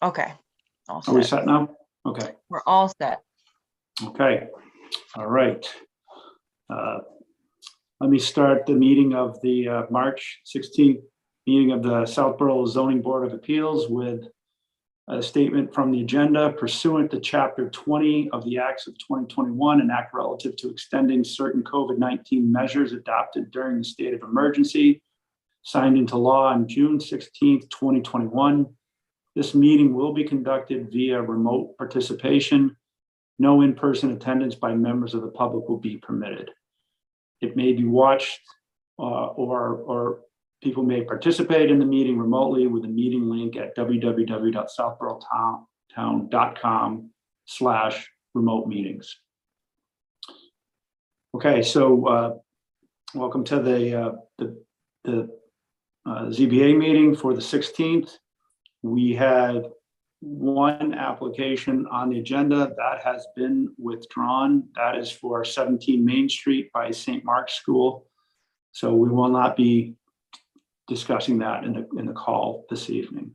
Okay. All Are we set. set now? Okay. We're all set. Okay. All right. Let me start the meeting of the March 16th meeting of the Southborough Zoning Board of Appeals with a statement from the agenda pursuant to Chapter 20 of the Acts of 2021, an act relative to extending certain COVID-19 measures adopted during the state of emergency, signed into law on June 16th, 2021. This meeting will be conducted via remote participation. No in-person attendance by members of the public will be permitted. It may be watched or people may participate in the meeting remotely with a meeting link at www.southboroughtown.com/remote meetings. Okay, so welcome to the ZBA meeting for the 16th. We had one application on the agenda that has been withdrawn. That is for 17 Main Street by St. Mark's School. So we will not be discussing that in the call this evening.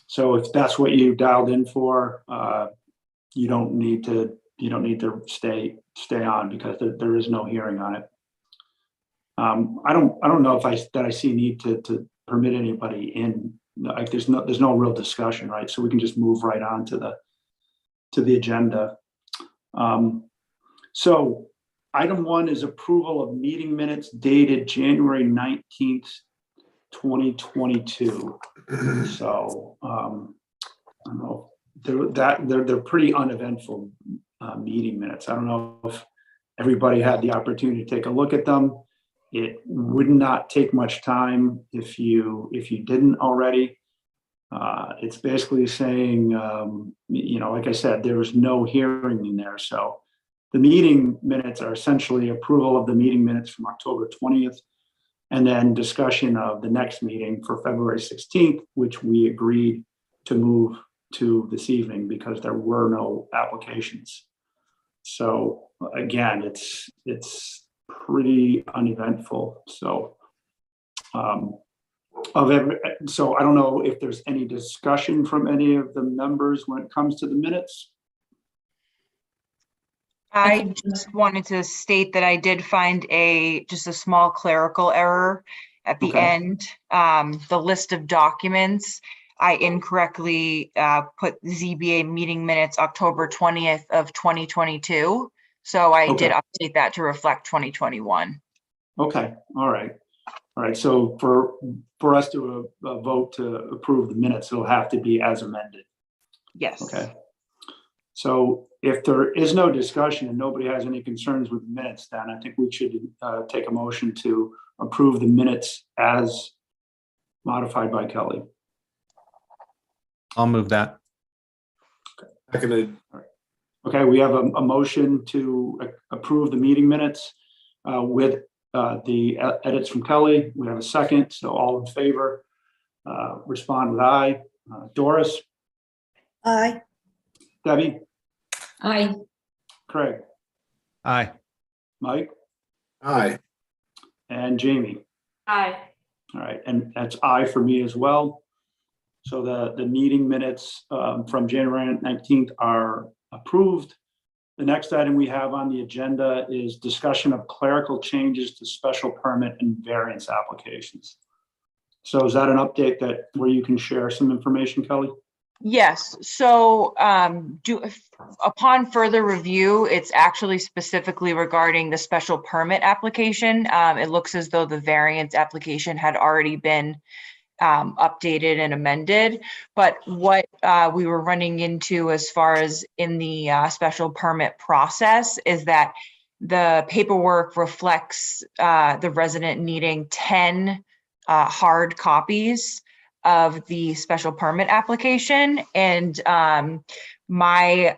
So if that's what you dialed in for, you don't need to stay on because there is no hearing on it. I don't know if I see need to permit anybody in. Like there's no real discussion, right? So we can just move right on to the agenda. So item 1 is approval of meeting minutes dated January 19th, 2022. So I don't know, they're pretty uneventful meeting minutes. I don't know if everybody had the opportunity to take a look at them. It would not take much time if you didn't already. It's basically saying, like I said, there was no hearing in there. So the meeting minutes are essentially approval of the meeting minutes from October 20th, and then discussion of the next meeting for February 16th, which we agreed to move to this evening because there were no applications. So again, it's pretty uneventful. So so I don't know if there's any discussion from any of the members when it comes to the minutes. I just wanted to state that I did find just a small clerical error at the end. The list of documents, I incorrectly put ZBA meeting minutes October 20th of 2022. So I did update that to reflect 2021. Okay, all right. So for us to vote to approve the minutes, it'll have to be as amended. Yes. Okay. So if there is no discussion and nobody has any concerns with the minutes, then I think we should take a motion to approve the minutes as modified by Kelly. I'll move that. Seconded. Okay, we have a motion to approve the meeting minutes with the edits from Kelly. We have a second, so all in favor, respond with aye. Doris? Aye. Debbie? Aye. Craig? Aye. Mike? Aye. And Jamie? Aye. All right, and that's aye for me as well. So the meeting minutes from January 19th are approved. The next item we have on the agenda is discussion of clerical changes to special permit and variance applications. So is that an update where you can share some information, Kelly? Yes. So upon further review, it's actually specifically regarding the special permit application. It looks as though the variance application had already been updated and amended, but what we were running into as far as in the special permit process is that the paperwork reflects the resident needing 10 hard copies of the special permit application, and my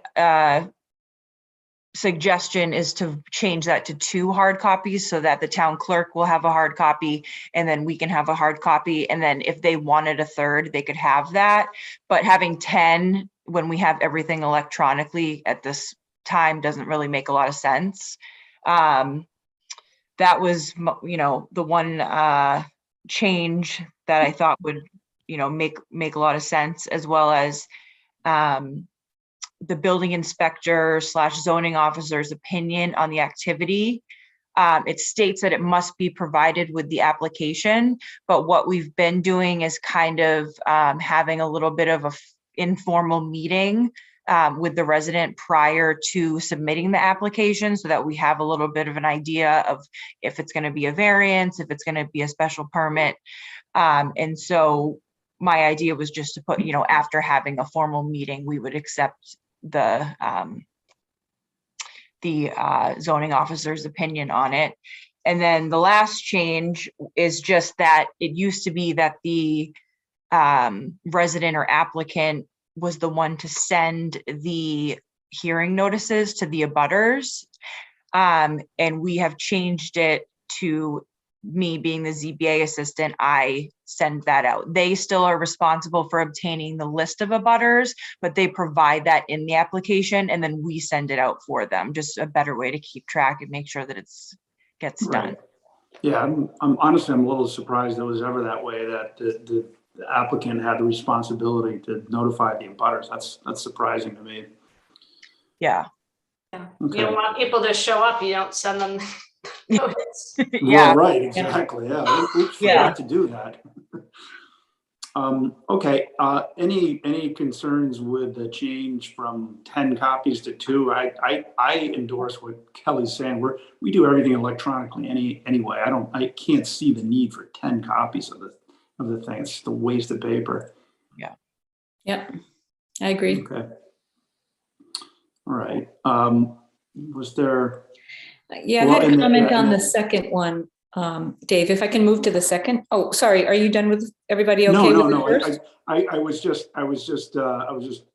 suggestion is to change that to 2 hard copies so that the town clerk will have a hard copy and then we can have a hard copy, and then if they wanted a third they could have that. But having 10 when we have everything electronically at this time doesn't really make a lot of sense. That was the one change that I thought would make a lot of sense, as well as the building inspector / zoning officer's opinion on the activity. It states that it must be provided with the application, but what we've been doing is kind of having a little bit of a informal meeting with the resident prior to submitting the application, so that we have a little bit of an idea of if it's going to be a variance, if it's going to be a special permit. And so my idea was just to put, after having a formal meeting, we would accept the zoning officer's opinion on it. And then the last change is just that it used to be that the resident or applicant was the one to send the hearing notices to the abutters. And we have changed it to me being the ZBA assistant, I send that out. They still are responsible for obtaining the list of abutters, but they provide that in the application, and then we send it out for them. Just a better way to keep track and make sure that gets done. Right. Yeah, I'm honestly, I'm a little surprised it was ever that way, that the applicant had the responsibility to notify the abutters. That's surprising to me. Yeah. Yeah. Okay. You don't want people to show up, you don't send them notice. Yeah. Well, right, exactly. Yeah. Oops, forgot to do that. Okay. Any concerns with the change from 10 copies to 2? I endorse what Kelly's saying. We do everything electronically anyway. I can't see the need for 10 copies of the thing. It's just a waste of paper. Yeah. Yep, I agree. Okay. All right. Was there? Yeah, I had a comment on the second one, Dave, if I can move to the second. Oh, sorry, are you done with everybody? Okay. No. with the first? I was just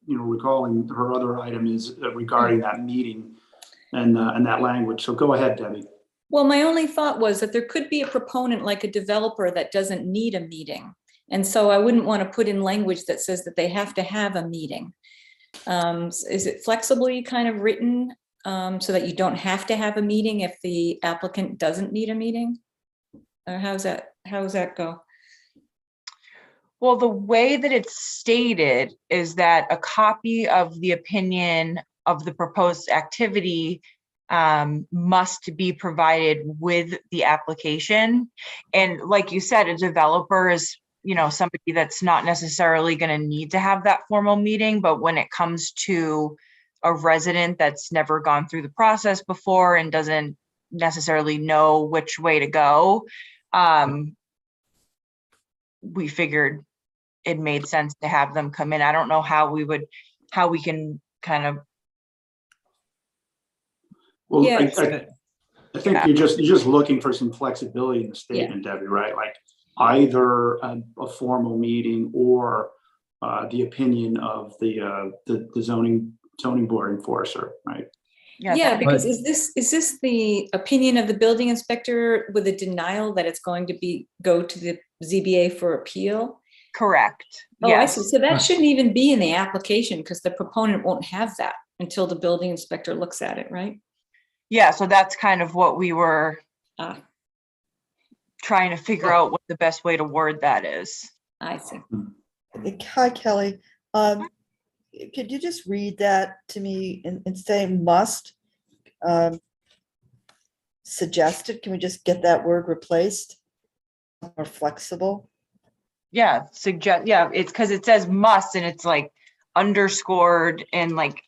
recalling her other item is regarding that meeting and that language. So go ahead, Debbie. Well, my only thought was that there could be a proponent like a developer that doesn't need a meeting. And so I wouldn't want to put in language that says that they have to have a meeting. Is it flexibly kind of written so that you don't have to have a meeting if the applicant doesn't need a meeting? Or how does that go? Well, the way that it's stated is that a copy of the opinion of the proposed activity must be provided with the application. And like you said, a developer is, somebody that's not necessarily going to need to have that formal meeting. But when it comes to a resident that's never gone through the process before and doesn't necessarily know which way to go, we figured it made sense to have them come in. I don't know how we can kind of. Well, Yeah, I think you're just looking for some flexibility in the statement, Debbie, right? Like either a formal meeting or the opinion of the zoning board enforcer, right? Yeah, because is this the opinion of the building inspector with a denial that it's going to go to the ZBA for appeal? Correct. Oh, yes. I see. So that shouldn't even be in the application because the proponent won't have that until the building inspector looks at it, right? Yeah, so that's kind of what we were trying to figure out what the best way to word that is. I see. Hi, Kelly. Could you just read that to me and say must suggested? Can we just get that word replaced? More flexible? Yeah, yeah, it's because it says must and it's like underscored and like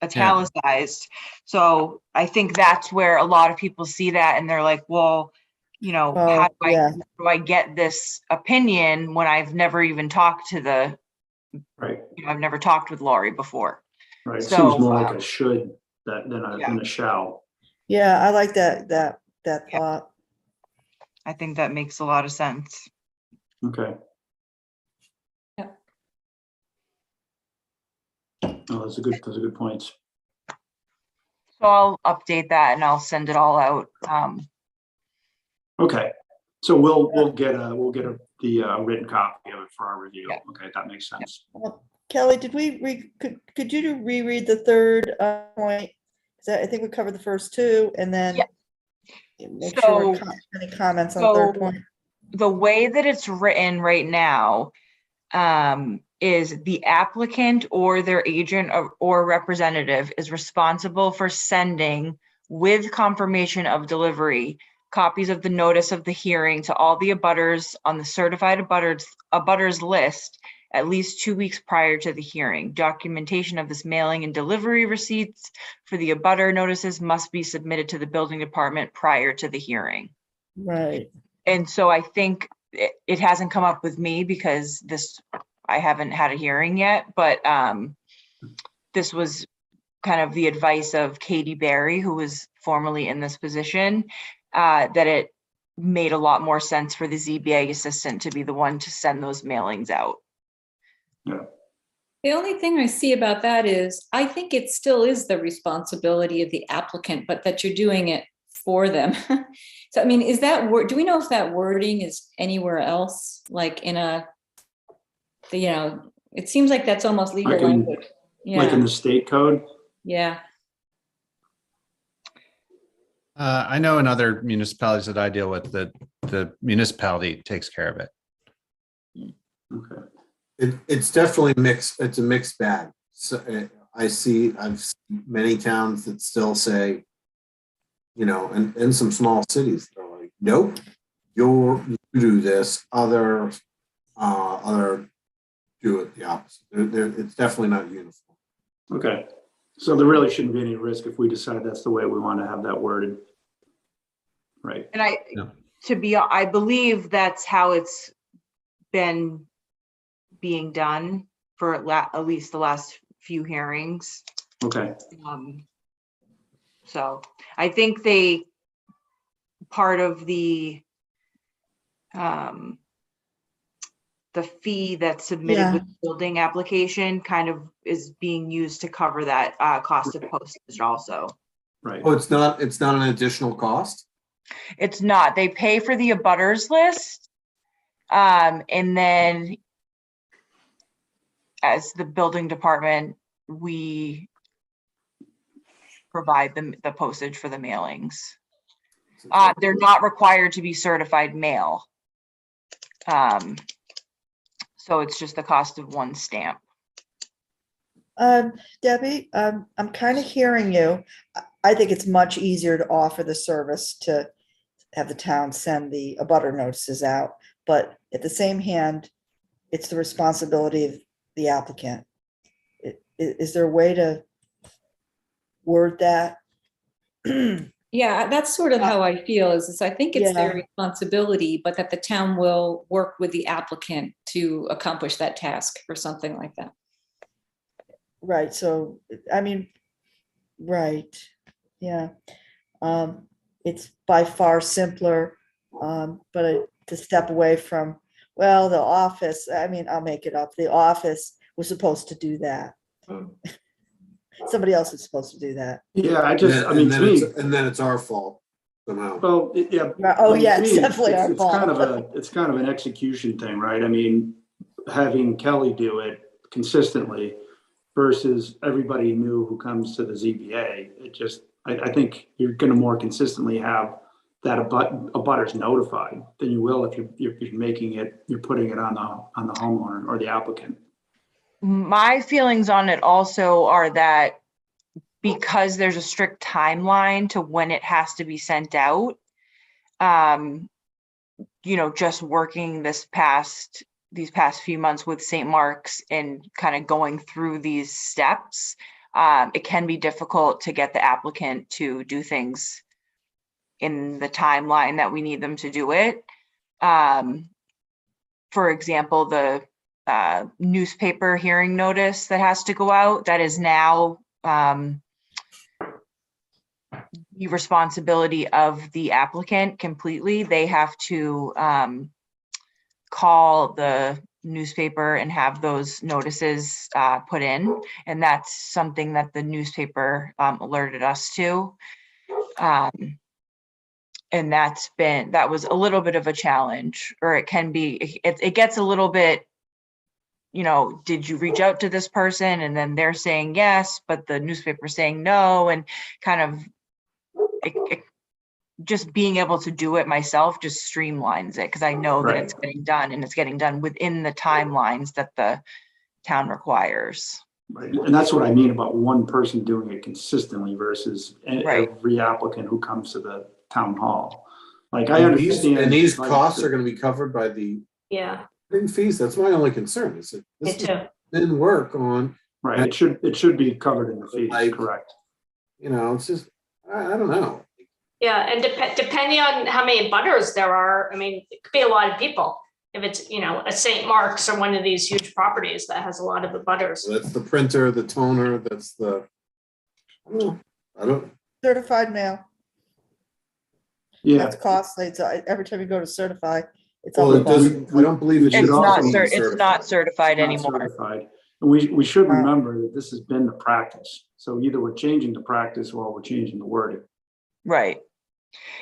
italicized. So I think that's where a lot of people see that and they're like, well, how do I get this opinion when I've never even talked to Right. I've never talked with Laurie before. Right. It So, seems more like a should than a shall. Yeah, I like that thought. I think that makes a lot of sense. Okay. Yeah. Oh, those are good points. So I'll update that and I'll send it all out. Okay. So we'll get the written copy of it for our review. Yeah. Okay, that makes sense. Well, Kelly, did could you reread the third point? Because I think we covered the first two, and then make sure any comments on the third point. The way that it's written right now is the applicant or their agent or representative is responsible for sending with confirmation of delivery copies of the notice of the hearing to all the abutters on the certified abutters list at least 2 weeks prior to the hearing. Documentation of this mailing and delivery receipts for the abutter notices must be submitted to the building department prior to the hearing. Right. And so I think it hasn't come up with me because I haven't had a hearing yet, but this was kind of the advice of Katie Berry, who was formerly in this position, that it made a lot more sense for the ZBA assistant to be the one to send those mailings out. Yeah. The only thing I see about that is, I think it still is the responsibility of the applicant, but that you're doing it for them. So, I mean, is that word, do we know if that wording is anywhere else? Like in it seems like that's almost legal Like in- language. Like in Yeah, the state code? yeah. I know in other municipalities that I deal with, the municipality takes care of it. Okay. It's definitely mixed. It's a mixed bag. So I've seen many towns that still say, and in some small cities, they're like, nope, you do this. Other do it the opposite. It's definitely not uniform. Okay. So there really shouldn't be any risk if we decide that's the way we want to have that worded. Right. And No. I believe that's how it's been being done for at least the last few hearings. Okay. So I think part of the fee that's submitted Yeah. with the building application kind of is being used to cover that cost of postage also. Right. Oh, it's not an additional cost? It's not. They pay for the abutters list. And then as the building department, we provide the postage for the mailings. They're not required to be certified mail. So it's just the cost of one stamp. Debbie, I'm kind of hearing you. I think it's much easier to offer the service to have the town send the abutter notices out, but at the same hand, it's the responsibility of the applicant. Is there a way to word that? Yeah, that's sort of how I feel is I think it's their Yeah. responsibility, but that the town will work with the applicant to accomplish that task or something like that. Right, so, I mean, right, yeah. It's by far simpler, but to step away from, well, the office, I mean, I'll make it up, the office was supposed to do that. Somebody else is supposed to do that. Yeah, And then it's our fault somehow. Well, yeah. Oh, I mean, yeah, to it's me, definitely our it's fault. it's kind of an execution thing, right? I mean, having Kelly do it consistently versus everybody new who comes to the ZBA, I think you're going to more consistently have that abutters notified than you will if you're making it, you're putting it on the homeowner or the applicant. My feelings on it also are that because there's a strict timeline to when it has to be sent out, just working these past few months with St. Mark's and kind of going through these steps, it can be difficult to get the applicant to do things in the timeline that we need them to do it. For example, the newspaper hearing notice that has to go out, that is now the responsibility of the applicant completely. They have to call the newspaper and have those notices put in, and that's something that the newspaper alerted us to. And that was a little bit of a challenge, or it can be, it gets a little bit, did you reach out to this person? And then they're saying yes, but the newspaper saying no, and kind of, just being able to do it myself just streamlines it, because I know that Right. it's getting done, and it's getting done within the timelines that the town requires. Right. And that's what I mean about one person doing it consistently versus Right. every applicant who comes to the town hall. Like, I And these, understand. and these like, costs are gonna be covered by the Yeah, fees. That's my only concern, is that me this too. didn't work on, Right, it should be covered in the fees, Like- correct? you know, it's just, I don't know. Yeah, and depending on how many butters there are, I mean, it could be a lot of people. If it's, a St. Mark's or one of these huge properties that has a lot of the butters. That's the printer, the toner, that's the, I don't, Certified mail, Yeah, that's costly. It's, every time you go to certify, it's well, on the it bottom. doesn't, we don't believe it It's should It's also not, also be it's not certified not anymore. certified. And we should remember that this has been the practice. So either we're changing the practice or we're changing the wording. Right.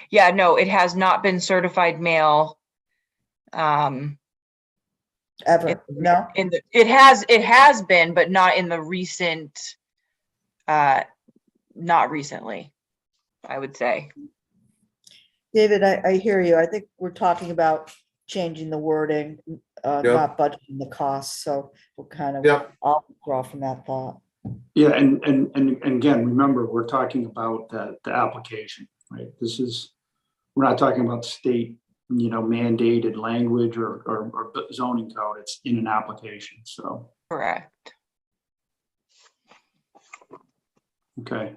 Yeah, no, it has not been certified mail. Ever, no? It has been, but not in the recent, not recently, I would say. David, I hear you. I think we're talking about changing the wording, not budgeting the costs, so we'll kind of, Yep. I'll draw from that thought. Yeah, and again, remember, we're talking about the application, right? We're not talking about state, mandated language or zoning code. It's in an application, so, Correct. okay.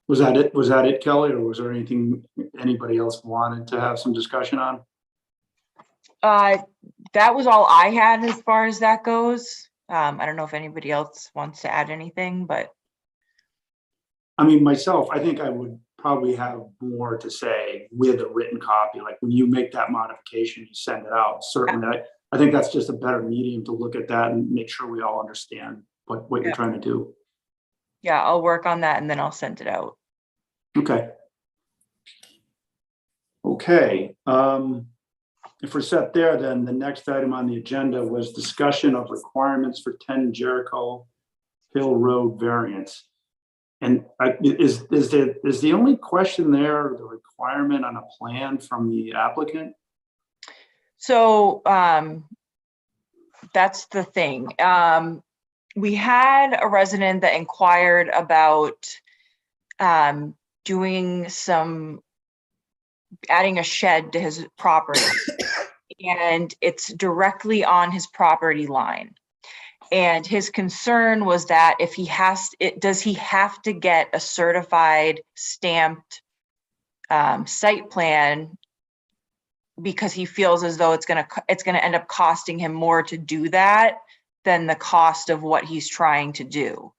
Was that it, Kelly, or was there anything anybody else wanted to have some discussion on? That was all I had as far as that goes. I don't know if anybody else wants to add anything, but I mean, myself, I think I would probably have more to say with a written copy. Like, when you make that modification, you send it out. Certainly, I think that's just a better medium to look at that and make sure we all understand what you're trying to do. yeah, I'll work on that and then I'll send it out. Okay. Okay. If we're set there, then the next item on the agenda was discussion of requirements for 10 Jericho Hill Road variance. And is the only question there the requirement on a plan from the applicant? So that's the thing. We had a resident that inquired about adding a shed to his property, and it's directly on his property line. And his concern was that if does he have to get a certified stamped site plan, because he feels as though it's gonna end up costing him more to do that than the cost of what he's trying to do.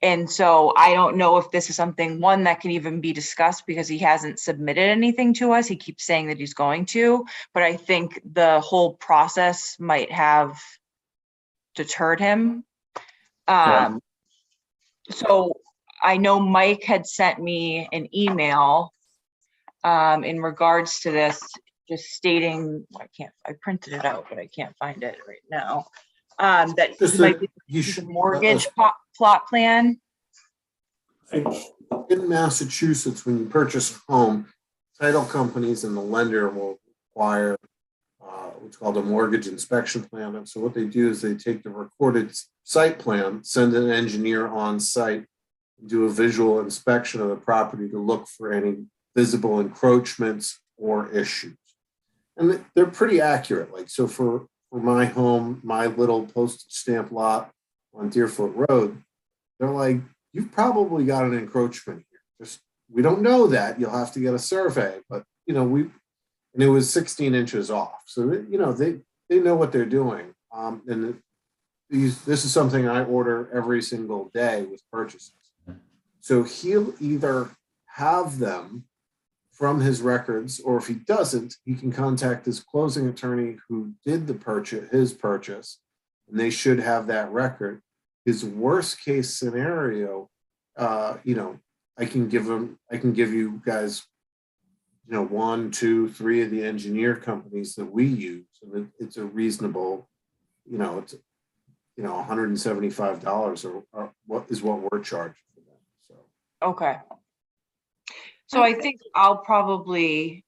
And so I don't know if this is something, one, that can even be discussed, because he hasn't submitted anything to us. He keeps saying that he's going to, but I think the whole process might have deterred him. So I know Mike had sent me an email in regards to this, just stating, I printed it out, but I can't find it right now. That Just might that be you the should, mortgage plot plan. in Massachusetts, when you purchase a home, title companies and the lender will require what's called a mortgage inspection plan. And so what they do is they take the recorded site plan, send an engineer on site, do a visual inspection of the property to look for any visible encroachments or issues. And they're pretty accurate. Like, so for my home, my little postage stamp lot on Deerfoot Road, they're like, you've probably got an encroachment here. We don't know that. You'll have to get a survey, but and it was 16 inches off. So, they know what they're doing. And this is something I order every single day with purchases. So he'll either have them from his records, or if he doesn't, he can contact his closing attorney who did his purchase, and they should have that record. His worst case scenario, I can give you guys, 1, 2, 3 of the engineer companies that we use, and it's a reasonable, it's $175 or what we're charging for them. So Okay. So I think I'll probably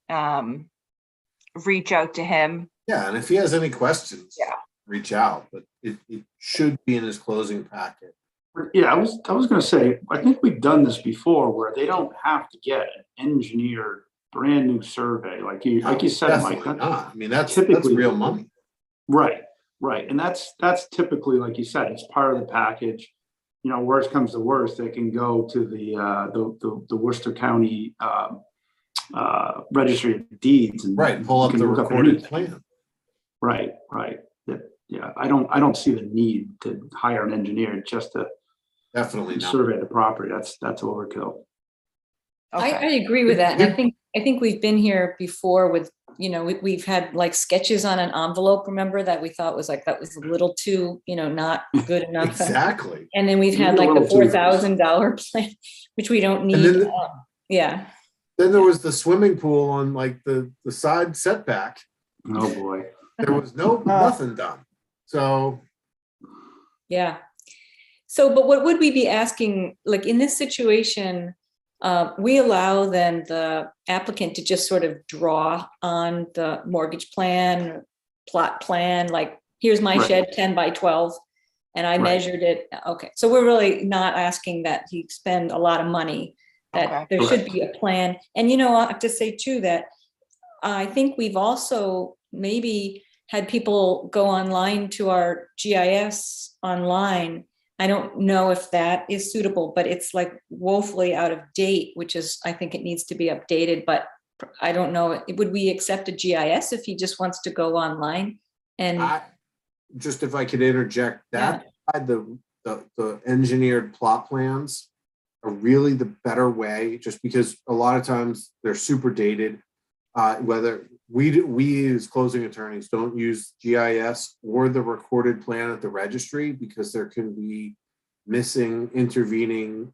reach out to him. Yeah, and if he has any questions, Yeah. reach out, but it should be in his closing packet. Yeah, I was gonna say, I think we've done this before where they don't have to get an engineered, brand new survey, like you said, Mike. Definitely not. I mean, that's typically real money. Right, and that's typically, like you said, it's part of the package. You know, worst comes to worst, they can go to the Worcester County Registry of Deeds and Right, pull up can the look recorded anything. plan. Right. Yeah, I don't see the need to hire an engineer just to Definitely not. survey the property. That's overkill. I Okay. agree with that. And I think we've been here before with, we've had like sketches on an envelope, remember, that we thought was that was a little too, not good enough. Exactly. And then we've had Maybe a like the little too $4,000 plan, which we don't And need. then, Yeah. then there was the swimming pool on like the side setback. Oh, boy. There was nothing done. So Yeah. So, but what would we be asking, like in this situation, we allow then the applicant to just sort of draw on the mortgage plan, plot plan, like here's my Right. shed 10 by 12, and I Right. measured it. Okay. So we're really not asking that he spend a lot of money, that Okay. there should Correct. be a plan. And, I have to say too, that I think we've also maybe had people go online to our GIS online. I don't know if that is suitable, but it's like woefully out of date, which is, I think it needs to be updated, but I don't know. Would we accept a GIS if he just wants to go online? And if I could interject, that the engineered plot plans are really the better way, just because a lot of times they're super dated. Whether we as closing attorneys don't use GIS or the recorded plan at the registry because there can be missing intervening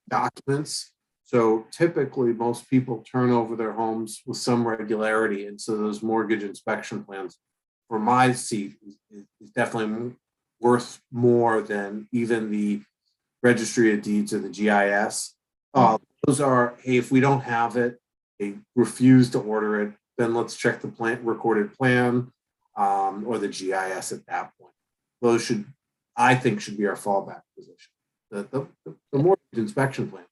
documents. So typically most people turn over their homes with some regularity. And so those mortgage inspection plans for my seat is definitely worth more than even the registry of deeds or the GIS. Those are, hey, if we don't have it, they refuse to order it, then let's check the recorded plan or the GIS at that point. Those I think should be our fallback position. The mortgage inspection plan.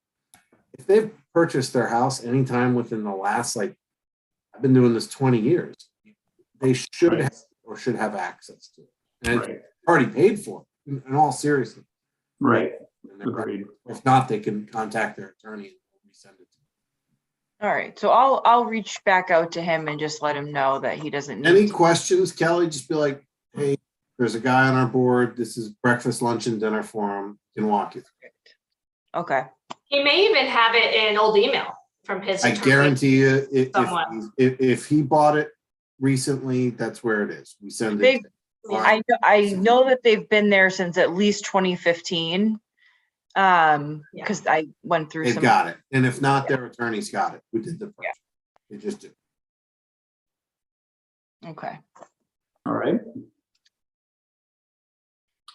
If they've purchased their house anytime within the last, I've been doing this 20 years, they should Right. have or should have access to it. And Right. it's already paid for, in all seriousness. Right. And they're- Agreed. If not, they can contact their attorney and resend it to them. All right. So I'll reach back out to him and just let him know that he doesn't need Any to. questions, Kelly? Just be like, hey, there's a guy on our board. This is breakfast, lunch, and dinner for him. Can walk you through. Okay. He may even have it in an old email from his I attorney. guarantee you, Someone. if he bought it recently, that's where it is. We send They- it. I know that they've been there since at least 2015. Because I went through They've some. got it. And if not, their attorney's got it. Who did the purchase. They just do. Okay. All right.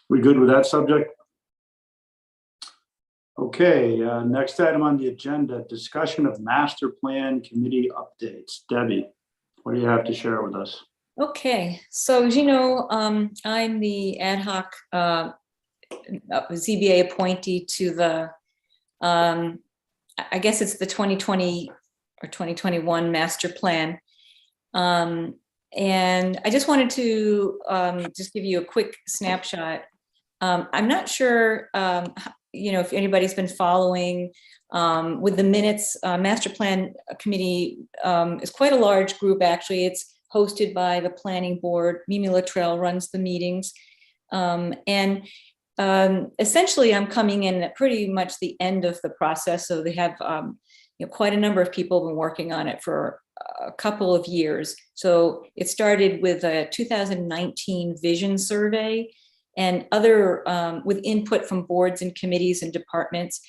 We good with that subject? Okay, next item on the agenda, discussion of master plan committee updates. Debbie, what do you have to share with us? okay, so as you know, I'm the ad hoc ZBA appointee to the, I guess it's the 2020 or 2021 master plan. And I just wanted to just give you a quick snapshot. I'm not sure, if anybody's been following with the minutes. Master Plan Committee is quite a large group, actually. It's hosted by the Planning Board. Mimi Luttrell runs the meetings. Essentially, I'm coming in at pretty much the end of the process. So they have quite a number of people been working on it for a couple of years. So it started with a 2019 vision survey and other with input from boards and committees and departments.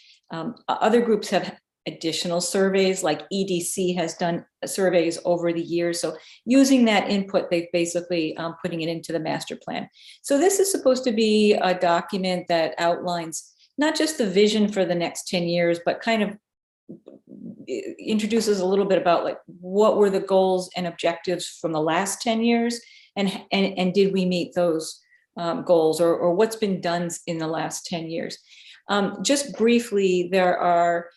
Other groups have additional surveys, like EDC has done surveys over the years. So using that input, they've basically putting it into the master plan. So this is supposed to be a document that outlines not just the vision for the next 10 years, but kind of introduces a little bit about like what were the goals and objectives from the last 10 years, and did we meet those goals, or what's been done in the last 10 years. Just briefly, there are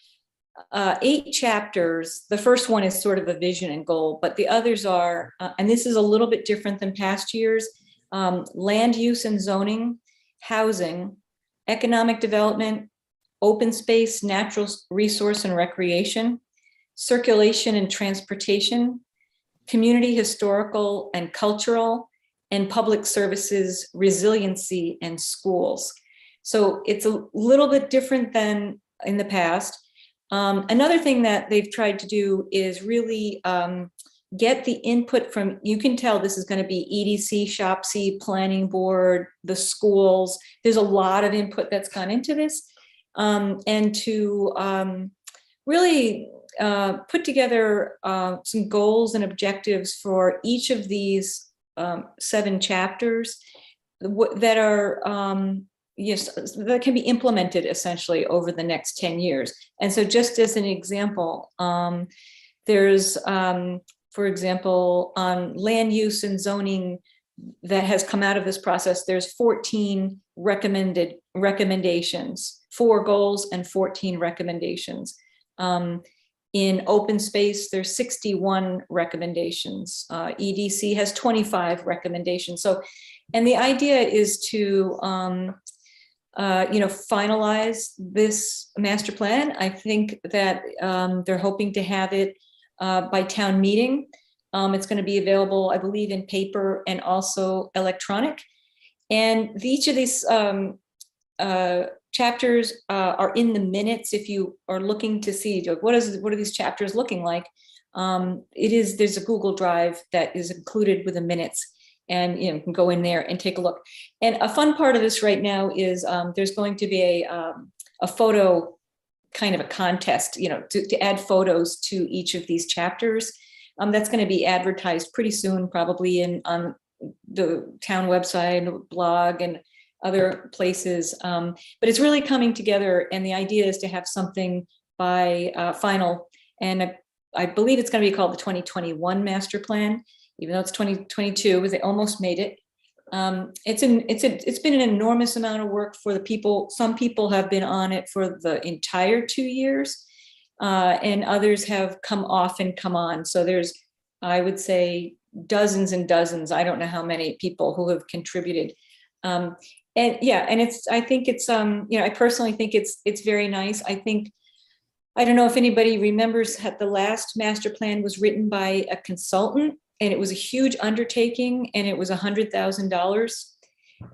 8 chapters. The first one is sort of a vision and goal, but the others are, and this is a little bit different than past years, land use and zoning, housing, economic development, open space, natural resource and recreation, circulation and transportation, community, historical and cultural, and public services, resiliency, and schools. So it's a little bit different than in the past. Another thing that they've tried to do is really get the input from, you can tell this is going to be EDC, SHOPC, planning board, the schools. There's a lot of input that's gone into this. And to really put together some goals and objectives for each of these 7 chapters that are, yes, that can be implemented essentially over the next 10 years. And so just as an example, there's, for example, on land use and zoning that has come out of this process, there's 14 recommendations, 4 goals and 14 recommendations. In open space, there's 61 recommendations. EDC has 25 recommendations. So, and the idea is to, finalize this master plan. I think that they're hoping to have it by town meeting. It's going to be available, I believe, in paper and also electronic. And each of these chapters are in the minutes. If you are looking to see what are these chapters looking like, there's a Google Drive that is included with the minutes, and you can go in there and take a look. And a fun part of this right now is there's going to be a photo kind of a contest, to add photos to each of these chapters. That's going to be advertised pretty soon, probably on the town website, blog, and other places. But it's really coming together, and the idea is to have something by final. And I believe it's going to be called the 2021 master plan, even though it's 2022, they almost made it. It's been an enormous amount of work for the people. Some people have been on it for the entire 2 years, and others have come off and come on. So there's, I would say, dozens and dozens. I don't know how many people who have contributed. And yeah, and I think it's, I personally think it's very nice. I don't know if anybody remembers that the last master plan was written by a consultant, and it was a huge undertaking, and it was $100,000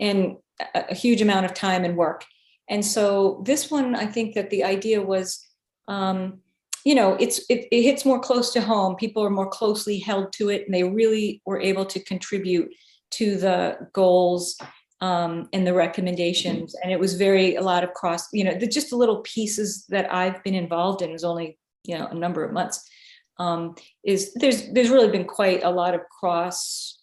and a huge amount of time and work. And so this one, I think that the idea was, it hits more close to home. People are more closely held to it, and they really were able to contribute to the goals and the recommendations. And it was a lot of cross, just the little pieces that I've been involved in. It was only, a number of months. There's really been quite a lot of cross,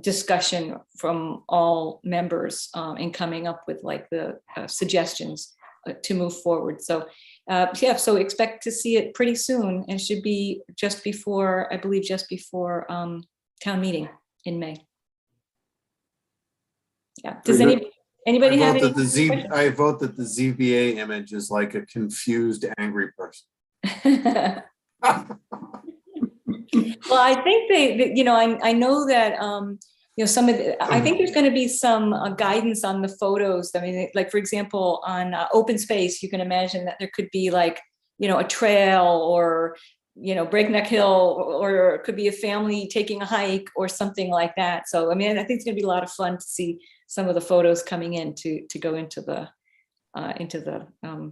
discussion from all members in coming up with like the suggestions to move forward. So so expect to see it pretty soon, and should be just before town meeting in May. Yeah. Does anybody have any? I vote that the ZBA image is like a confused, angry person. Well, I think I know that, some of I think there's going to be some guidance on the photos. I mean, like, for example, on open space, you can imagine that there could be like, a trail or, breakneck hill, or it could be a family taking a hike or something like that. So, I mean, I think it's going to be a lot of fun to see some of the photos coming in to go into the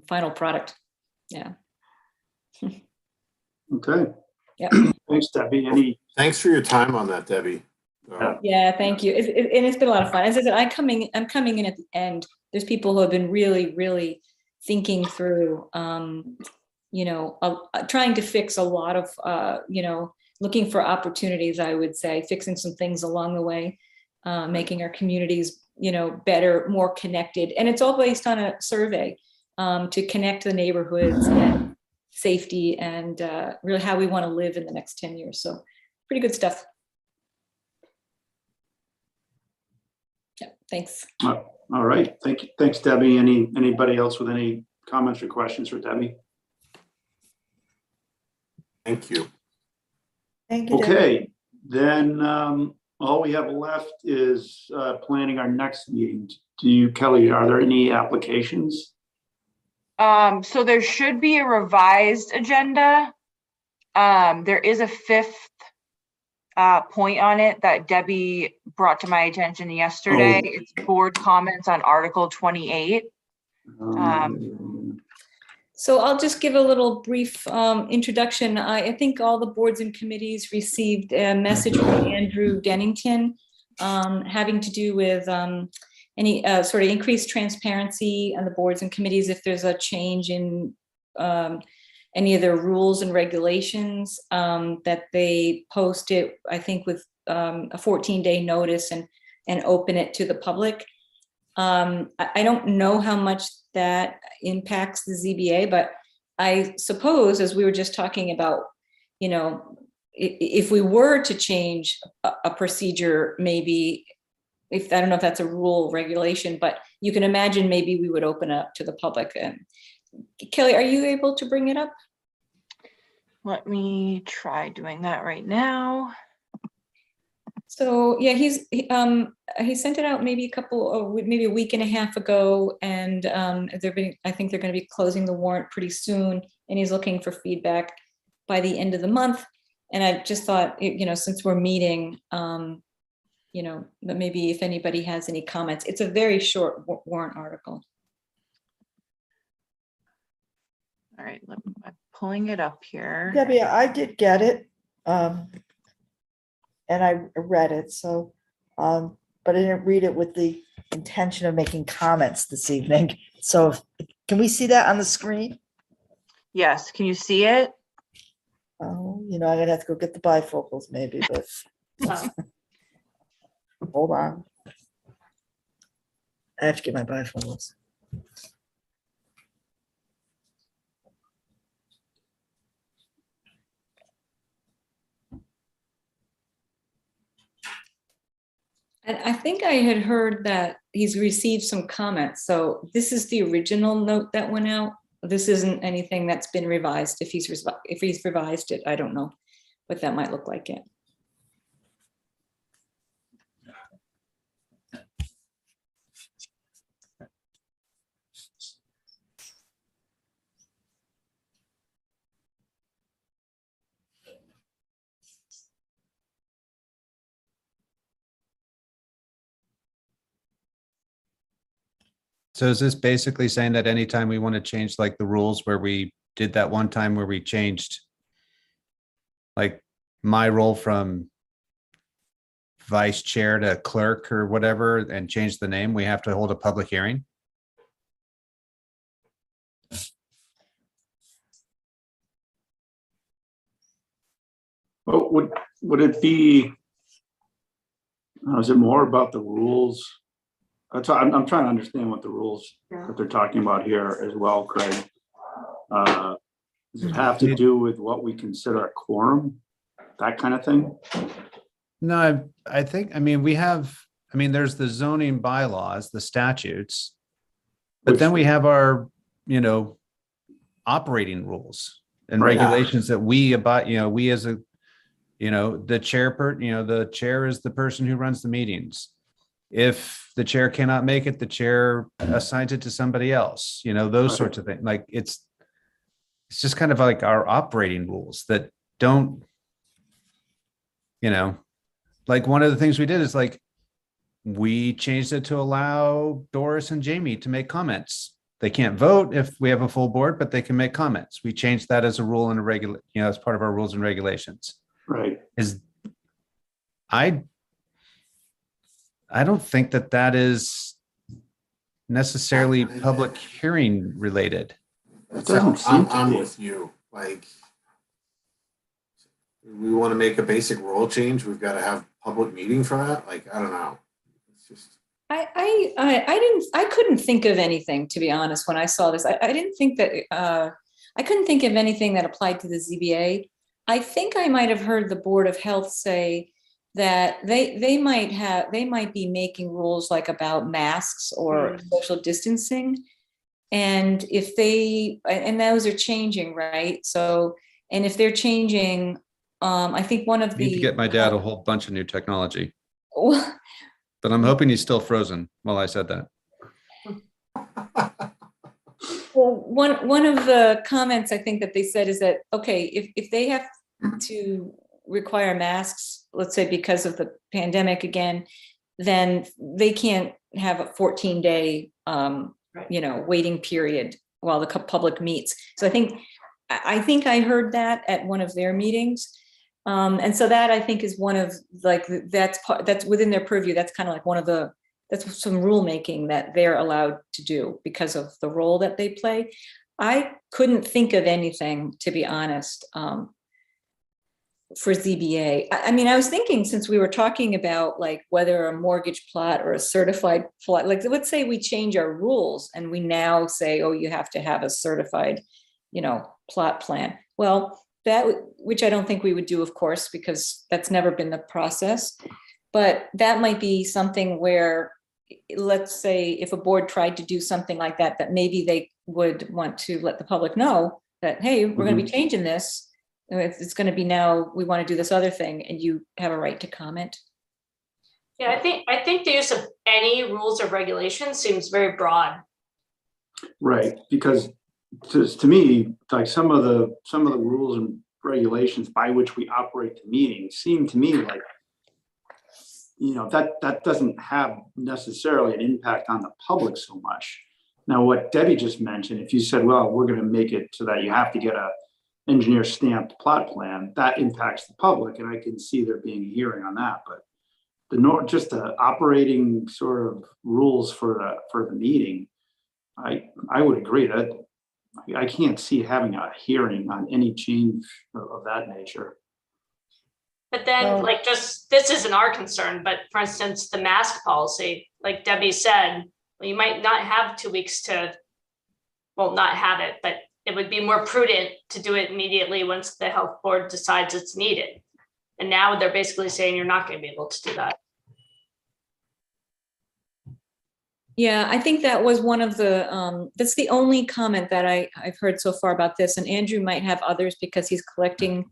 final product. Yeah. Okay. Yeah. Thanks, Debbie. Thanks for your time on that, Debbie. Yeah, thank you. And it's been a lot of fun. As I said, I'm coming in at the end. There's people who have been really, really thinking through, trying to fix a lot of, looking for opportunities, I would say, fixing some things along the way, making our communities, better, more connected. And it's all based on a survey. to connect the neighborhoods and safety and really how we want to live in the next 10 years. So pretty good stuff. Yeah, thanks. All right. Thank you. Thanks, Debbie. Anybody else with any comments or questions for Debbie? Thank you. Thank you, Debbie. Okay, then all we have left is planning our next meeting. Do you, Kelly, are there any applications? So there should be a revised agenda. There is a fifth point on it that Debbie brought to my attention yesterday. Oh. It's board comments on Article 28. So I'll just give a little brief introduction. I think all the boards and committees received a message from Andrew Dennington having to do with any sort of increased transparency on the boards and committees if there's a change in any of their rules and regulations, that they post it, I think, with a 14-day notice and open it to the public. I don't know how much that impacts the ZBA, but I suppose, as we were just talking about, you know, if we were to change a procedure, maybe, if I don't know if that's a rule regulation, but you can imagine maybe we would open up to the public. And Kelly, are you able to bring it up? Let me try doing that right now. So yeah, he sent it out maybe maybe a week and a half ago, and I think they're going to be closing the warrant pretty soon, and he's looking for feedback by the end of the month. And I just thought, you know, since we're meeting, you know, that maybe if anybody has any comments, it's a very short warrant article. All right, I'm pulling it up here. Debbie, I did get it. And I read it, so, but I didn't read it with the intention of making comments this evening. So can we see that on the screen? Yes, can you see it? Oh, you know, I'm gonna have to go get the bifocals maybe, but hold on. I have to get my bifocals. And I think I had heard that he's received some comments. So this is the original note that went out. This isn't anything that's been revised. If he's revised it, I don't know what that might look like yet. So is this basically saying that anytime we want to change like the rules where we did that one time where we changed like my role from vice chair to clerk or whatever and change the name, we have to hold a public hearing? Well, would it be, is it more about the rules? That's why I'm trying to understand what the rules that they're talking about here as well, Craig. Does it have to do with what we consider a quorum, that kind of thing? No, I think, I mean, there's the zoning bylaws, the statutes, but then we have our, you know, operating rules and Right. regulations that we abide, you know, we as a, you know, the chair is the person who runs the meetings. If the chair cannot make it, the chair assigns it to somebody else, you know, those sorts of things. Like it's just kind of like our operating rules that don't, you know, like one of the things we did is like, we changed it to allow Doris and Jamie to make comments. They can't vote if we have a full board, but they can make comments. We changed that as a rule and as part of our rules and regulations. Right. I don't think that is necessarily public hearing related. It doesn't seem to I'm be. with you. Like, we want to make a basic rule change. We've got to have public meeting for that. Like, I don't know. It's just. I couldn't think of anything, to be honest, when I saw this. I didn't think that, I couldn't think of anything that applied to the ZBA. I think I might have heard the Board of Health say that they might be making rules like about masks or social distancing. And if and those are changing, right? So, and if they're changing, I think one of I need to the. get my dad a whole bunch of new technology, Well, but I'm hoping he's still frozen while I said that. one of the comments I think that they said is that, okay, if they have to require masks, let's say because of the pandemic again, then they can't have a 14-day, waiting period while the public meets. So I think I heard that at one of their meetings. And so that I think is one of that's within their purview. That's kind of like that's some rulemaking that they're allowed to do because of the role that they play. I couldn't think of anything, to be honest, for ZBA. I mean, I was thinking, since we were talking about like whether a mortgage plot or a certified plot, like let's say we change our rules and we now say, oh, you have to have a certified, plot plan. Well, which I don't think we would do, of course, because that's never been the process. But that might be something where, let's say if a board tried to do something like that, that maybe they would want to let the public know that, hey, we're going to be changing this. It's going to be now, we want to do this other thing, and you have a right to comment. Yeah, I think the use of any rules or regulations seems very broad. Right, because to me, like some of the rules and regulations by which we operate the meeting seem to me like, that doesn't have necessarily an impact on the public so much. Now, what Debbie just mentioned, if you said, well, we're going to make it so that you have to get a engineer stamped plot plan, that impacts the public, and I can see there being a hearing on that. But just the operating sort of rules for the meeting, I would agree that I can't see having a hearing on any change of that nature. But then, this isn't our concern, but for instance, the mask policy, like Debbie said, well, you might not have 2 weeks to, not have it, but it would be more prudent to do it immediately once the health board decides it's needed. And now they're basically saying you're not going to be able to do that. Yeah, I think that was one of the, that's the only comment that I've heard so far about this. And Andrew might have others because he's collecting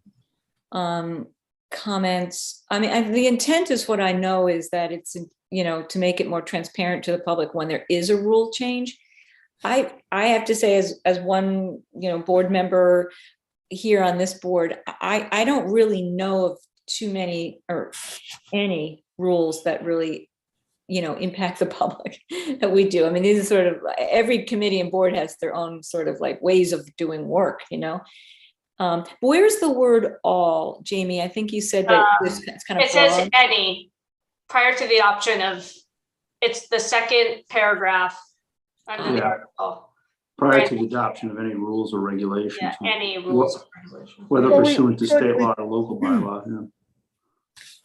comments. I mean, the intent is, what I know is that it's, to make it more transparent to the public when there is a rule change. I have to say, as one, board member here on this board, I don't really know of too many or any rules that really, impact the public that we do. I mean, these are sort of, every committee and board has their own sort of like ways of doing work, Where's the word all, Jamie? I think you said that it's kind of it says broad. Any prior to the adoption of, it's the second paragraph under the article. Prior to the adoption of any rules or regulations. Yeah, any rules or regulations. Whether pursuant to state law or local bylaw. Yeah.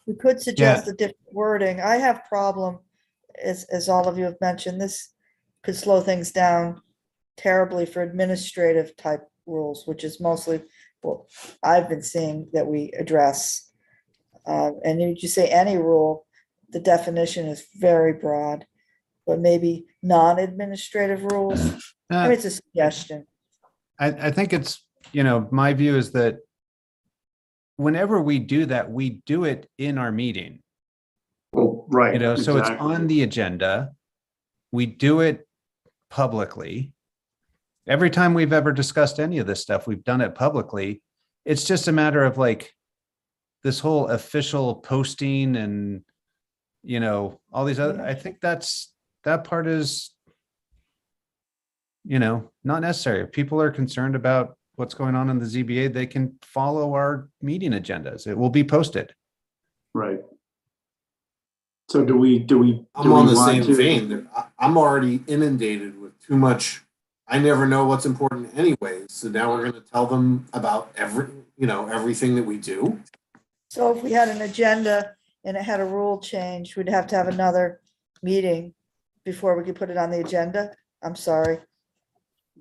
We could suggest a different wording. I have problem, as all of you have mentioned, this could slow things down terribly for administrative type rules, which is mostly what I've been seeing that we address. And if you say any rule, the definition is very broad, but maybe non-administrative rules. I mean, it's a suggestion. I think it's, my view is that whenever we do that, we do it in our meeting. Oh, right. So it's on the agenda. We do it publicly. Every time we've ever discussed any of this stuff, we've done it publicly. It's just a matter of like this whole official posting and, all these other, I think that part is, not necessary. If people are concerned about what's going on in the ZBA, they can follow our meeting agendas. It will be posted. Right. So do we I'm on the same vein. I'm already inundated with too much. I never know what's important anyways. So now we're going to tell them about everything that we do. So if we had an agenda and it had a rule change, we'd have to have another meeting before we could put it on the agenda? I'm sorry.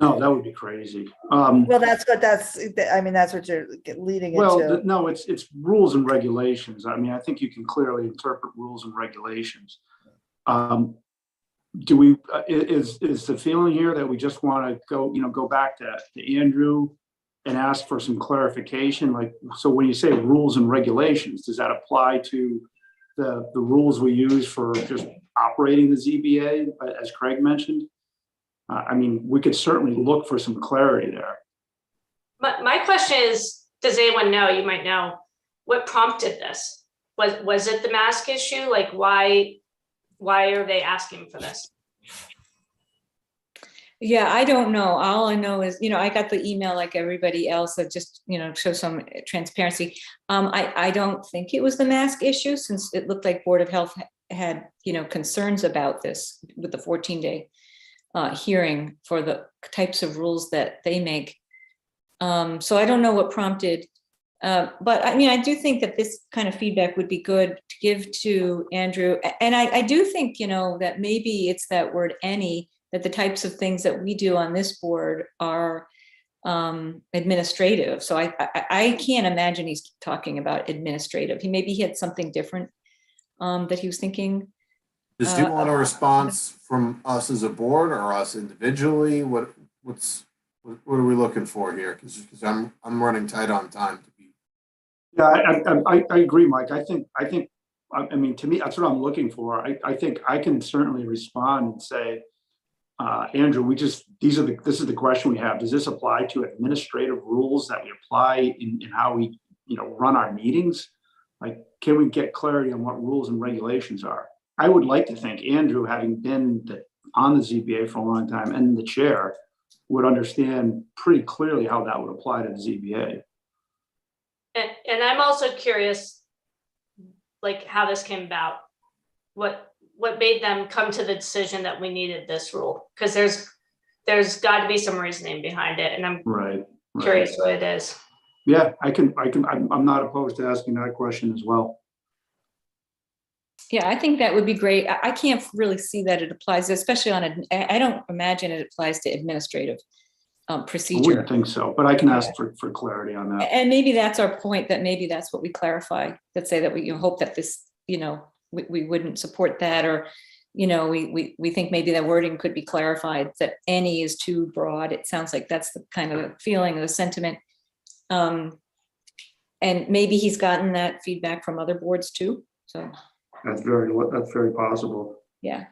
No, that would be crazy. Well, that's what I mean, that's what you're leading Well, into. no, it's rules and regulations. I mean, I think you can clearly interpret rules and regulations. Do we, is the feeling here that we just want to go back to Andrew and ask for some clarification? Like, so when you say rules and regulations, does that apply to the rules we use for just operating the ZBA, as Craig mentioned? I mean, we could certainly look for some clarity there. My question is, does anyone know, you might know, what prompted this? Was it the mask issue? Like, why are they asking for this? Yeah, I don't know. All I know is, I got the email like everybody else that just, show some transparency. I don't think it was the mask issue, since it looked like Board of Health had, concerns about this with the 14-day hearing for the types of rules that they make. So I don't know what prompted, but I mean, I do think that this kind of feedback would be good to give to Andrew. And I do think, that maybe it's that word any, that the types of things that we do on this board are administrative. So I can't imagine he's talking about administrative. Maybe he had something different that he was thinking. Does he want a response from us as a board or us individually? What are we looking for here? Because I'm running tight on time to be. Yeah, I agree, Mike. I mean, to me, that's what I'm looking for. I think I can certainly respond and say, Andrew, this is the question we have. Does this apply to administrative rules that we apply in how we, run our meetings? Like, can we get clarity on what rules and regulations are? I would like to think Andrew, having been on the ZBA for a long time and the chair, would understand pretty clearly how that would apply to the ZBA. And I'm also curious, like, how this came about. What made them come to the decision that we needed this rule? Because there's got to be some reasoning behind it, and I'm curious what it is. Yeah, I'm not opposed to asking that question as well. Yeah, I think that would be great. I can't really see that it applies, especially I don't imagine it applies to administrative procedure. I wouldn't think so, but I can ask for clarity on that. And maybe that's our point, that maybe that's what we clarify, that say that we hope that this, we wouldn't support that, or, we think maybe that wording could be clarified, that any is too broad. It sounds like that's the kind of feeling, the sentiment. And maybe he's gotten that feedback from other boards too, so. That's very possible. Yeah.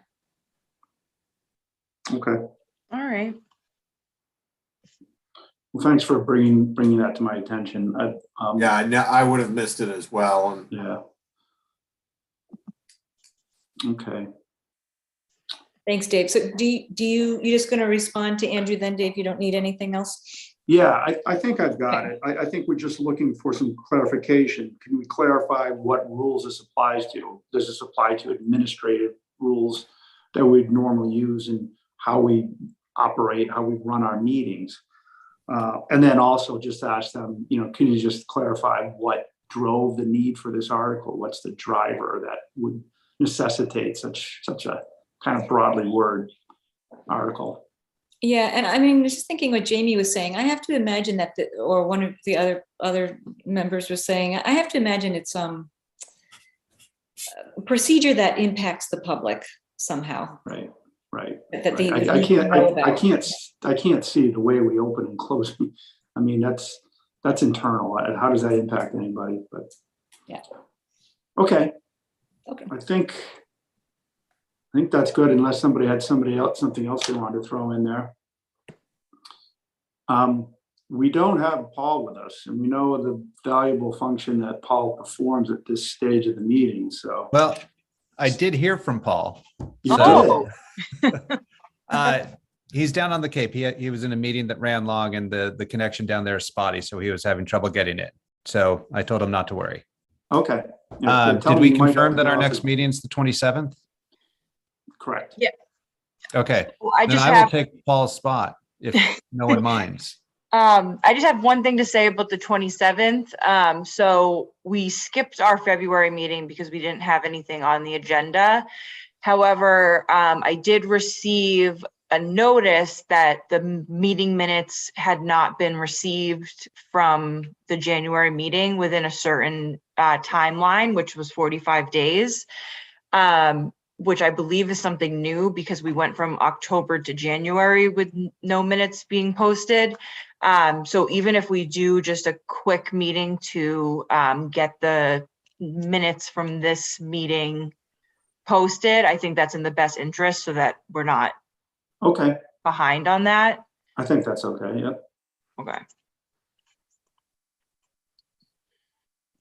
Okay. All right. Well, thanks for bringing that to my attention. I would have missed it as well. Yeah. Okay. Thanks, Dave. So you just going to respond to Andrew then, Dave? You don't need anything else? Yeah, I think I've got it. I think we're just looking for some clarification. Can we clarify what rules this applies to? Does this apply to administrative rules that we'd normally use in how we operate, how we run our meetings? And then also just ask them, can you just clarify what drove the need for this article? What's the driver that would necessitate such a kind of broadly worded article? Yeah, and I mean, just thinking what Jamie was saying, I have to imagine that, or one of the other members was saying, I have to imagine it's a procedure that impacts the public somehow. Right. That they I can't see the way we open and close. I mean, that's internal. How does that impact anybody? But yeah. Okay. Okay. I think that's good, unless somebody had something else they wanted to throw in there. We don't have Paul with us, and we know the valuable function that Paul performs at this stage of the meeting. So, well, I did hear from Paul. You did. He's down on the Cape. He was in a meeting that ran long, and the connection down there is spotty, so he was having trouble getting it. So I told him not to worry. Okay. Did we confirm that our next meeting is the 27th? Correct. Yeah. Okay. Well, I will take Paul's spot if no one minds. I just have one thing to say about the 27th. So we skipped our February meeting because we didn't have anything on the agenda. However, I did receive a notice that the meeting minutes had not been received from the January meeting within a certain timeline, which was 45 days, which I believe is something new because we went from October to January with no minutes being posted. So even if we do just a quick meeting to get the minutes from this meeting posted, I think that's in the best interest so that we're not Okay, behind on that. I think that's okay, yep. Okay.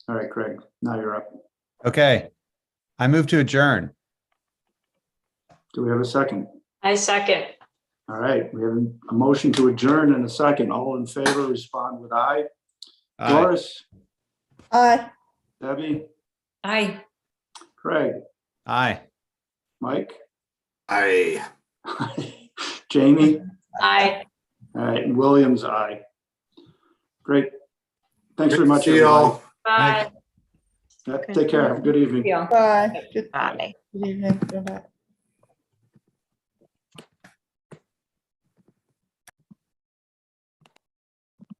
All right, Craig, now you're up. Okay. I move to adjourn. Do we have a second? I second. All right, we have a motion to adjourn and a second. All in favor, respond with aye. Aye. Doris, Aye. Debbie, Aye. Craig, Aye. Mike, I. Jamie, Aye. all right, and Williams, aye. Great. Thanks very much, See y'all. everybody. Bye. Yeah, take care. Have a good evening. Yeah. Bye. Good Bye. good evening. Good night.